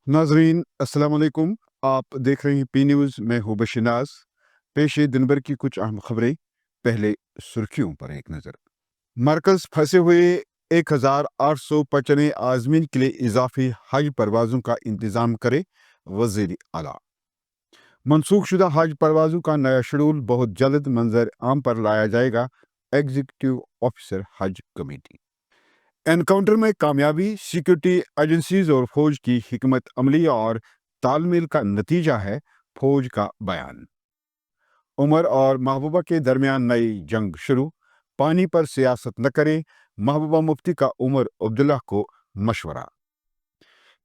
नाजरीन अस्सलाम वालेकुम। आप देख रहे हैं पी न्यूज़। मैं हूं बशिनाज। पेश है दिन भर की कुछ अहम खबरें। पहले सुर्खियों पर एक नज़र। मरकज़ फंसे हुए 1895 आज़मीन के लिए इजाफी हज परवाज़ों का इंतज़ाम करे। वज़ीर आला मनसूख शुदा हज परवाज़ों का नया शेड्यूल बहुत जल्द मंजर आम पर लाया जाएगा। एग्जीक्यूटिव ऑफिसर हज कमेटी। एनकाउंटर में कामयाबी सिक्योरिटी एजेंसीज और फौज की हिकमत अमली और तालमेल का नतीजा है। फौज का बयान। उमर और महबूबा के दरमियान नई जंग शुरू। पानी पर सियासत न करें, महबूबा मुफ्ती का उमर अब्दुल्ला को मशवरा।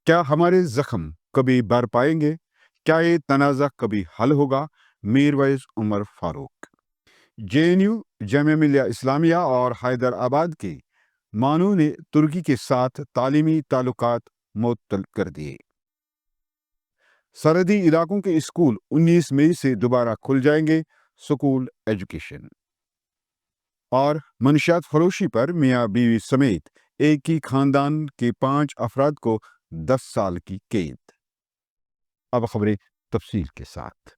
क्या हमारे जख्म कभी भर पाएंगे? क्या ये तनाज़ा कभी हल होगा? मीरवैस उमर फारूक। जेएनयू, जामिया मिलिया इस्लामिया और हैदराबाद के मानू ने तुर्की के साथ तालीमी ताल्लुकात मुअत्तल कर दिए। सरहदी इलाकों के स्कूल 19 मई से दोबारा खुल जाएंगे। School education. और मनशियात फरोशी पर मियाँ बीवी समेत एक ही खानदान के 5 अफराद को 10 साल की कैद। अब खबरें तफसील के साथ।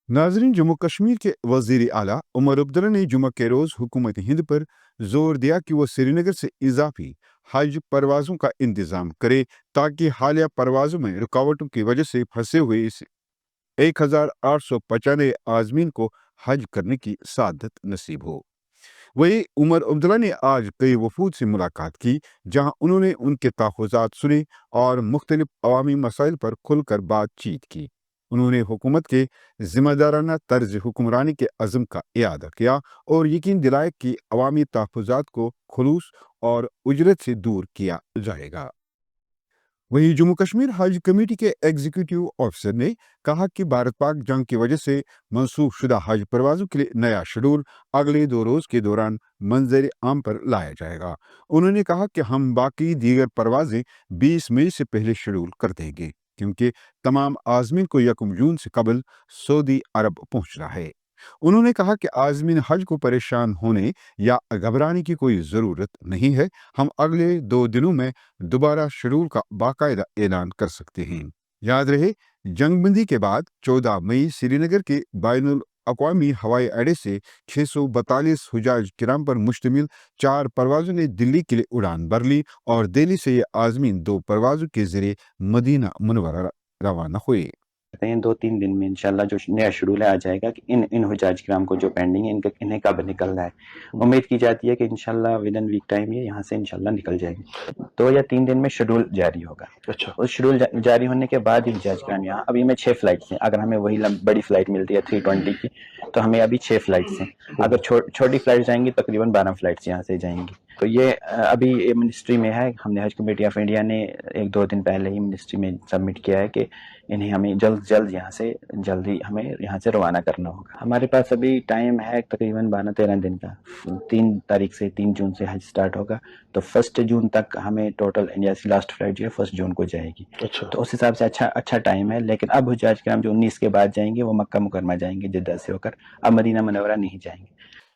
नाजरीन, जम्मू कश्मीर के वजीर आला उमर अब्दुल्ला ने जुमा के रोज़ हुकूमत हिंद पर जोर दिया कि वह श्रीनगर से इजाफी हज परवाज़ों का इंतज़ाम करे ताकि हालिया परवाज़ों में रुकावटों की वजह से फंसे हुए इस 1895 आज़मीन को हज करने की सादत नसीब हो। वही उमर अब्दुल्ला ने आज कई वफूद से मुलाकात की, जहां उन्होंने उनके तहफ़्फ़ुज़ात सुने और मुख्तलिफ अवामी मसाइल पर खुलकर बातचीत की। उन्होंने हुकूमत के ज़िम्मेदाराना तर्ज हुक्मरानी के अज़्म का इयादा किया और यकीन दिलाया कि अवामी तहफ़्फ़ुज़ात को खुलूस और उजरत से दूर किया जाएगा। वहीं जम्मू कश्मीर हज कमेटी के एग्जीक्यूटिव ऑफिसर ने कहा कि भारत पाक जंग की वजह से मनसूख शुदा हज परवाज़ों के लिए नया शेड्यूल अगले 2 रोज़ के दौरान मंजर आम पर लाया जाएगा। उन्होंने कहा कि हम बाकी दीगर परवाज़ें 20 मई से पहले शेड्यूल कर देंगे, क्योंकि तमाम आज़मीन को 1 जून से कबल सऊदी अरब पहुंचना है। उन्होंने कहा कि आज़मीन हज को परेशान होने या घबराने की कोई ज़रूरत नहीं है। हम अगले 2 दिनों में दोबारा शेड्यूल का बाकायदा ऐलान कर सकते हैं। याद रहे, जंगबंदी के बाद 14 मई श्रीनगर के बैनुल अक़वामी हवाई अड्डे से 642 हुजाज किराम पर मुश्तमिल 4 परवाज़ों ने दिल्ली के लिए उड़ान भर ली और दिल्ली से ये आज़मीन 2 परवाज़ों के जरिए मदीना मुनव्वरा रवाना हुए। हैं 2-3 दिन में इंशाल्लाह जो नया शेड्यूल है आ जाएगा कि इन हुजाज किराम को जो पेंडिंग है इन्हें कब निकलना है। उम्मीद की जाती है कि इंशाल्लाह विद इन वीक टाइम ये यहाँ से इंशाल्लाह निकल जाएंगे। 2 या 3 दिन में शेड्यूल जारी होगा। अच्छा, उस शेड्यूल जारी होने के बाद ही हुजाज किराम यहाँ, अभी हमें 6 फ्लाइट्स हैं। अगर हमें वही बड़ी फ्लाइट मिलती है 320 की, तो हमें अभी 6 फ्लाइट्स हैं। अगर छोटी फ्लाइट जाएंगी तकरीबन 12 फ्लाइट्स यहाँ से जाएंगी। तो ये अभी ये मिनिस्ट्री में है। हमने हज कमेटी ऑफ इंडिया ने 1-2 दिन पहले ही मिनिस्ट्री में सबमिट किया है कि इन्हें हमें जल्द यहाँ से जल्दी हमें यहाँ से रवाना करना होगा। हमारे पास अभी टाइम है तकरीबन 12-13 दिन का। 3 तारीख से 3 जून से हज स्टार्ट होगा, तो 1 जून तक हमें टोटल इंडिया की लास्ट फ्लाइट जो है 1 जून को जाएगी। अच्छा, तो उस हिसाब से अच्छा टाइम है। लेकिन अब हुज्जाज किराम जो 19 के बाद जाएंगे वो मक्का मुकरमा जाएंगे जिद्दा से होकर, अब मदीना मुनव्वरा नहीं जाएंगे।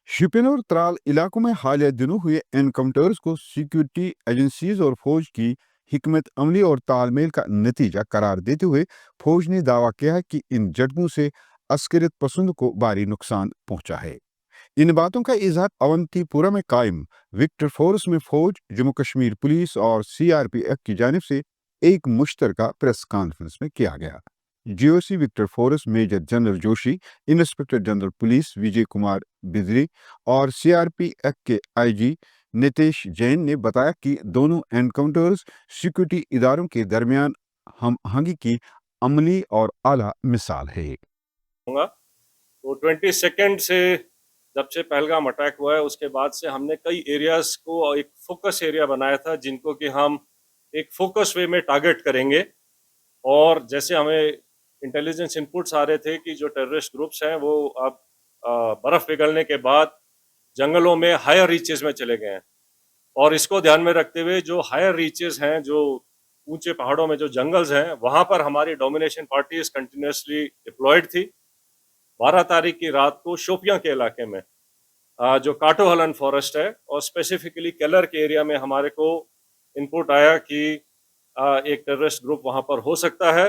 शिपिन और त्राल इलाकों में हालिया दिनों हुए एनकाउंटर्स को सिक्योरिटी एजेंसीज और फौज की हिकमत अमली और तालमेल का नतीजा करार देते हुए फौज ने दावा किया है कि इन झड़पों से अस्करियत पसंद को भारी नुकसान पहुंचा है। इन बातों का इजहार अवंतीपुरा में कायम विक्टर फोर्स में फौज, जम्मू कश्मीर पुलिस और सीआरपीएफ की जानिब से एक मुश्तरका प्रेस कॉन्फ्रेंस में किया गया। GOC Victor Force major general Joshi, inspector general police Vijay Kumar Bijri और सीआरपीएफ के आईजी नितेश जैन ने बताया कि दोनों एनकाउंटर्स सिक्योरिटी इदारों के दरमियान हम आहंगी की अमली और आला मिसाल है। तो 22 से जब से पहलगाम अटैक हुआ है उसके बाद से हमने कई एरियाज को एक फोकस एरिया बनाया था, जिनको कि हम एक फोकस वे में टारगेट करेंगे। और जैसे हमें इंटेलिजेंस इनपुट्स आ रहे थे कि जो टेररिस्ट ग्रुप्स हैं वो अब बर्फ़ पिघलने के बाद जंगलों में हायर रीचेस में चले गए हैं, और इसको ध्यान में रखते हुए जो हायर रीचेस हैं, जो ऊंचे पहाड़ों में जो जंगल्स हैं, वहां पर हमारी डोमिनेशन पार्टीज कंटिन्यूसली डिप्लॉयड थी। 12 तारीख की रात को शोपियां के इलाके में जो काटोहलन फॉरेस्ट है और स्पेसिफिकली केलर के एरिया में हमारे को इनपुट आया कि एक टेररिस्ट ग्रुप वहां पर हो सकता है।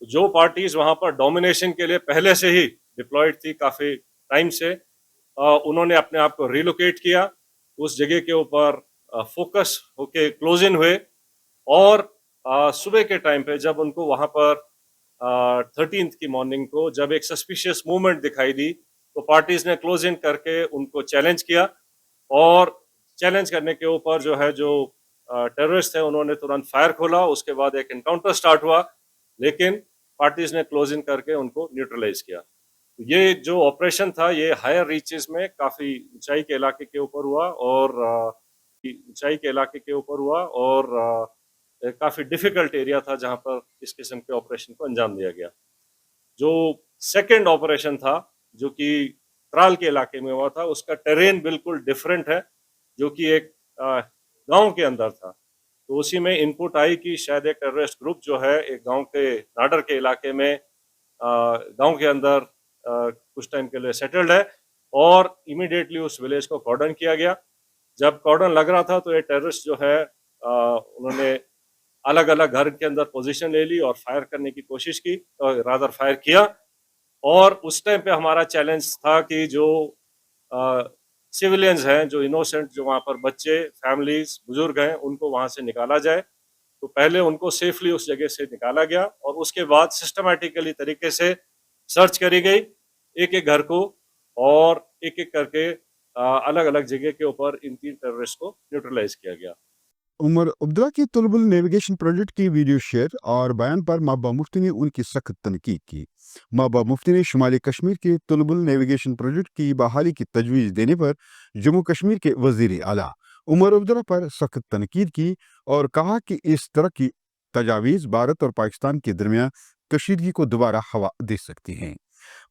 जो पार्टीज वहां पर डोमिनेशन के लिए पहले से ही डिप्लॉयड थी काफी टाइम से, उन्होंने अपने आप को रिलोकेट किया, उस जगह के ऊपर फोकस होके क्लोज इन हुए, और सुबह के टाइम पे जब उनको वहां पर 13th की मॉर्निंग को जब एक सस्पिशियस मूवमेंट दिखाई दी, तो पार्टीज ने क्लोज इन करके उनको चैलेंज किया, और चैलेंज करने के ऊपर जो है जो टेररिस्ट है उन्होंने तुरंत फायर खोला। उसके बाद एक एनकाउंटर स्टार्ट हुआ, लेकिन पार्टीज ने क्लोज इन करके उनको न्यूट्रलाइज किया। ये जो ऑपरेशन था ये हायर रीचेस में काफी ऊंचाई के इलाके के ऊपर हुआ, और काफी डिफिकल्ट एरिया था जहां पर इस किस्म के ऑपरेशन को अंजाम दिया गया। जो सेकंड ऑपरेशन था जो कि त्राल के इलाके में हुआ था, उसका टेरेन बिल्कुल डिफरेंट है, जो कि एक गांव के अंदर था। तो उसी में इनपुट आई कि शायद एक टेररिस्ट ग्रुप जो है एक गांव के नाडर के इलाके में गांव के अंदर कुछ टाइम के लिए सेटल्ड है, और इमीडिएटली उस विलेज को कॉर्डन किया गया। जब कॉर्डन लग रहा था तो ये टेररिस्ट जो है उन्होंने अलग अलग घर के अंदर पोजीशन ले ली और फायर करने की कोशिश की, रादर फायर किया। और उस टाइम पे हमारा चैलेंज था कि जो सिविलियंस हैं, जो इनोसेंट, जो वहाँ पर बच्चे, फैमिलीज, बुजुर्ग हैं, उनको वहाँ से निकाला जाए। तो पहले उनको सेफली उस जगह से निकाला गया, और उसके बाद सिस्टमैटिकली तरीके से सर्च करी गई एक एक घर को, और एक एक करके अलग अलग जगह के ऊपर इन 3 टेररिस्ट को न्यूट्रलाइज किया गया। उमर अब्दुल्ला की तुलबुल नेविगेशन प्रोजेक्ट की वीडियो शेयर और बयान पर महबूबा मुफ्ती ने उनकी सख्त तनकीद की। महबूबा मुफ्ती ने शुमाली कश्मीर के तुलबुल नेविगेशन प्रोजेक्ट की बहाली की तजवीज़ देने पर जम्मू कश्मीर के वज़ीर आला उमर अब्दुल्ला पर सख्त तनकीद की और कहा कि इस तरह की तजावीज़ भारत और पाकिस्तान के दरमियान कशीदगी को दोबारा हवा दे सकती हैं।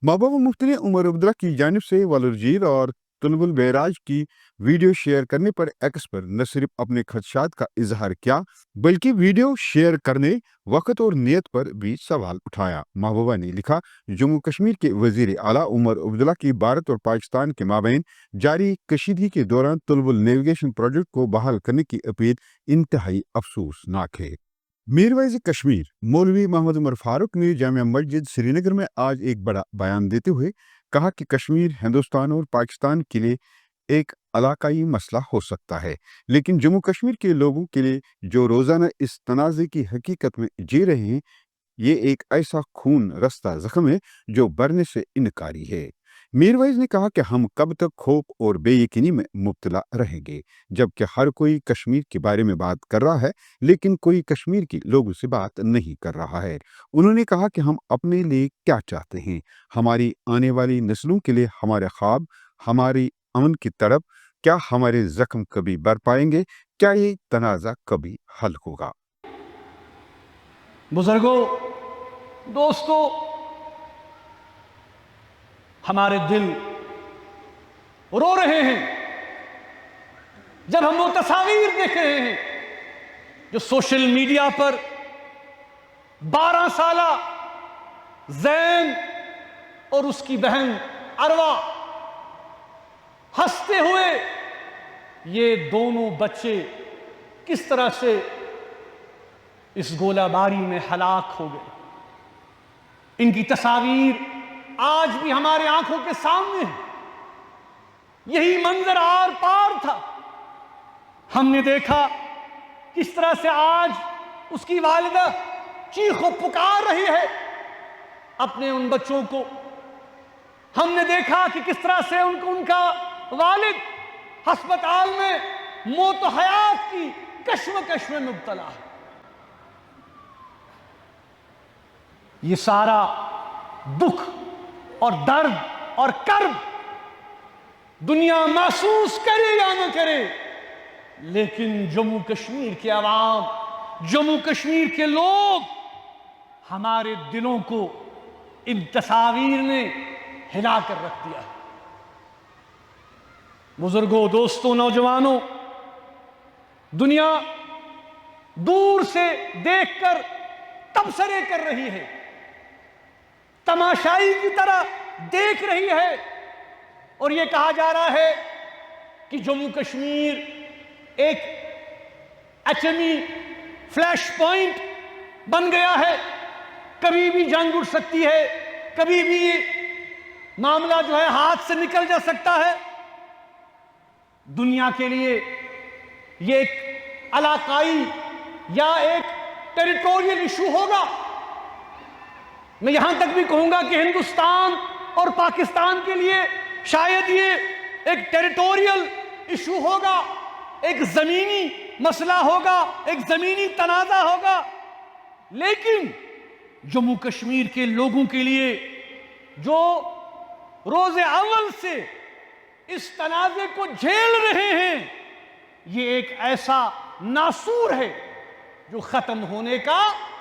महबूबा मुफ्ती ने उमर अब्दुल्ला की जानिब से वलरजीर और तुलबुल बैराज की वीडियो शेयर करने पर एक्स पर न सिर्फ अपने खदशात का इजहार किया, बल्कि वीडियो शेयर करने वक्त और नियत पर भी सवाल उठाया। महबूबा ने लिखा, जम्मू कश्मीर के वजीर आला उमर अब्दुल्ला की भारत और पाकिस्तान के माबैन जारी कशीदगी के दौरान तुलबुल नेविगेशन प्रोजेक्ट को बहाल करने की अपील इंतहाई अफसोसनाक है। मीरवाइज कश्मीर मौलवी मोहम्मद उमर फारूक ने जामिया मस्जिद श्रीनगर में आज एक बड़ा बयान देते हुए कहा कि कश्मीर हिंदुस्तान और पाकिस्तान के लिए एक इलाकाई मसला हो सकता है, लेकिन जम्मू कश्मीर के लोगों के लिए जो रोज़ाना इस तनाज़े की हकीकत में जी रहे हैं, ये एक ऐसा खून रस्ता जख्म है जो भरने से इनकारी है। मीरवाइज ने कहा कि हम कब तक खौफ और बेयकीनी में मुब्तला रहेंगे, जबकि हर कोई कश्मीर के बारे में बात कर रहा है, लेकिन कोई कश्मीर के लोगों से बात नहीं कर रहा है। उन्होंने कहा कि हम अपने लिए क्या चाहते हैं, हमारी आने वाली नस्लों के लिए हमारे ख्वाब, हमारी अमन की तरफ, क्या हमारे जख्म कभी भर पाएंगे, क्या ये तनाज़ा कभी हल होगा। बुजुर्गों, दोस्तों, हमारे दिल रो रहे हैं जब हम वो तस्वीर देख रहे हैं जो सोशल मीडिया पर 12 साला जैन और उसकी बहन अरवा हंसते हुए, ये दोनों बच्चे किस तरह से इस गोलाबारी में हलाक हो गए। इनकी तस्वीर आज भी हमारे आंखों के सामने है। यही मंजर आर पार था। हमने देखा किस तरह से आज उसकी वालिदा चीखो पुकार रही है अपने उन बच्चों को। हमने देखा कि किस तरह से उनका वालिद अस्पताल में मौत हयात की कश्मकश में मुब्तला है। ये सारा दुख और दर्द और कर्ब दुनिया महसूस करे या न करे, लेकिन जम्मू कश्मीर के अवाम, जम्मू कश्मीर के लोग, हमारे दिलों को इन तस्वीर ने हिला कर रख दिया है। बुजुर्गों, दोस्तों, नौजवानों, दुनिया दूर से देखकर तबसरे कर रही है, तमाशाई की तरह देख रही है, और यह कहा जा रहा है कि जम्मू कश्मीर एक एटमी फ्लैश पॉइंट बन गया है। कभी भी जंग उठ सकती है, कभी भी ये मामला जो है हाथ से निकल जा सकता है। दुनिया के लिए ये एक इलाकाई या एक टेरिटोरियल इशू होगा। मैं यहां तक भी कहूंगा कि हिंदुस्तान और पाकिस्तान के लिए शायद ये एक टेरिटोरियल इशू होगा, एक जमीनी मसला होगा, एक जमीनी तनाजा होगा। लेकिन जम्मू कश्मीर के लोगों के लिए जो रोज़े अव्वल से इस तनाजे को झेल रहे हैं, ये एक ऐसा नासूर है जो खत्म होने का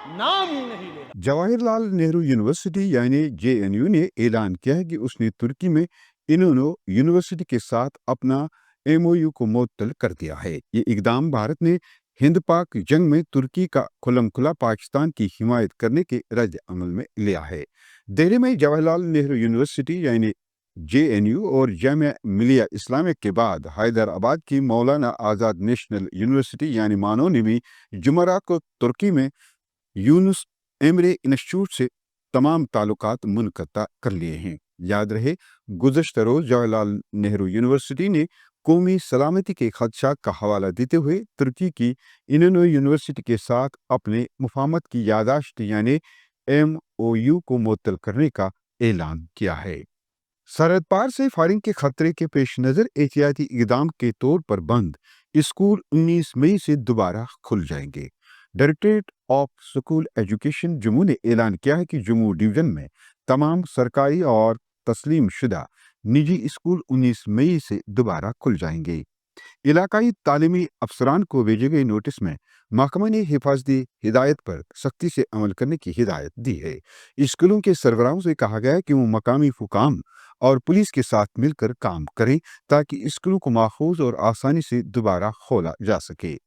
नाम ही नहीं ले रहा। जवाहरलाल नेहरू यूनिवर्सिटी यानी JNU ने ऐलान किया है कि उसने तुर्की में इन्होंने यूनिवर्सिटी के साथ अपना MOU को मुअत्तल कर दिया है। ये इकदाम भारत ने हिंद पाक जंग में तुर्की का खुल्लम-खुला पाकिस्तान की हिमायत करने के रद्द अमल में लिया है। दिल्ली में जवाहरलाल नेहरू यूनिवर्सिटी यानी JNU और जामिया मिलिया इस्लामिया के बाद हैदराबाद की मौलाना आज़ाद नेशनल यूनिवर्सिटी यानी मानो ने भी जुमेरात को तुर्की में यूनुस एमरे इंस्टीट्यूट से तमाम ताल्लुकात मुनक़ता कर लिए हैं। याद रहे, गुज़श्ता रोज़ जवाहरलाल नेहरू यूनिवर्सिटी ने कौमी सलामती के खदशात का हवाला देते हुए तुर्की की इन्नो यूनिवर्सिटी के साथ अपने मुफाहमत की यादाश्त यानी MOU को मुअत्तल करने का ऐलान किया है। सरहद पार से फायरिंग के खतरे के पेश नज़र एहतियाती इक़दाम के तौर पर बंद स्कूल 19 मई से दोबारा खुल जाएंगे। Directorate of school education Jammu ने ऐलान किया है कि जम्मू डिवीज़न में तमाम सरकारी और तस्लीम शुदा निजी स्कूल 19 मई से दोबारा खुल जाएंगे। इलाकाई तालीमी अफसरान को भेजे गए नोटिस में महकमा ने हिफाजती हिदायत पर सख्ती से अमल करने की हिदायत दी है। स्कूलों के सरबराहों से कहा गया है कि वो मकामी हुकाम और पुलिस के साथ मिलकर काम करें ताकि स्कूलों को महफूज और आसानी से दोबारा खोला जा सके।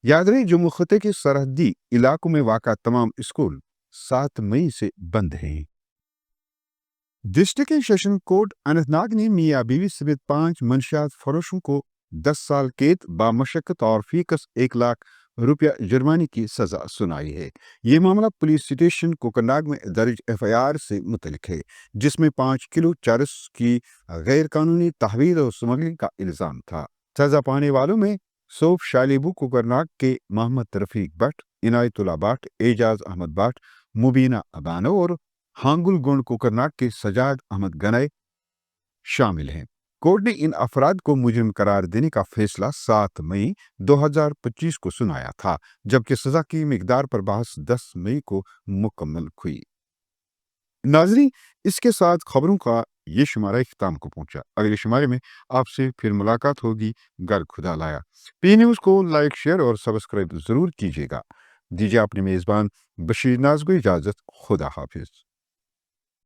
याद रहे, जम्मू खत्े के सरहदी इलाकों में वाक़ा तमाम स्कूल 7 मई से बंद हैं। डिस्ट्रिक्ट सेशन कोर्ट अनंतनाग ने मियां बीवी समेत 5 मंशियात फरोशों को 10 साल कैद बामशक्कत और फीकस 1 लाख रुपया जुर्माने की सजा सुनाई है। ये मामला पुलिस स्टेशन कोकरनाग में दर्ज FIR से मुतल्लिक है, जिसमें 5 किलो चरस की गैर कानूनी तहवील और स्मगलिंग का इल्ज़ाम था। सजा पाने वालों में सोफ शालिबू कोकरनाग के मोहम्मद रफीक भट्ट, इनायतुल्लाह भट्ट, एजाज अहमद भट्ट, मुबीना अबानो और हांगुल गोंड कोकरनाग के सजाद अहमद गनई शामिल हैं। कोर्ट ने इन अफराद को मुजरिम करार देने का फैसला 7 मई 2025 को सुनाया था, जबकि सजा की मिकदार पर बहस 10 मई को मुकम्मल हुई। नाज़रीन, इसके साथ खबरों का ये शुमारा इख्तिताम को पहुंचा। अगले शुमारे में आपसे फिर मुलाकात होगी। गर खुदा लाया। P न्यूज़ को लाइक, शेयर और सब्सक्राइब जरूर कीजिएगा। दीजिए अपने मेज़बान बशीर नाज को इजाज़त। खुदा हाफिज।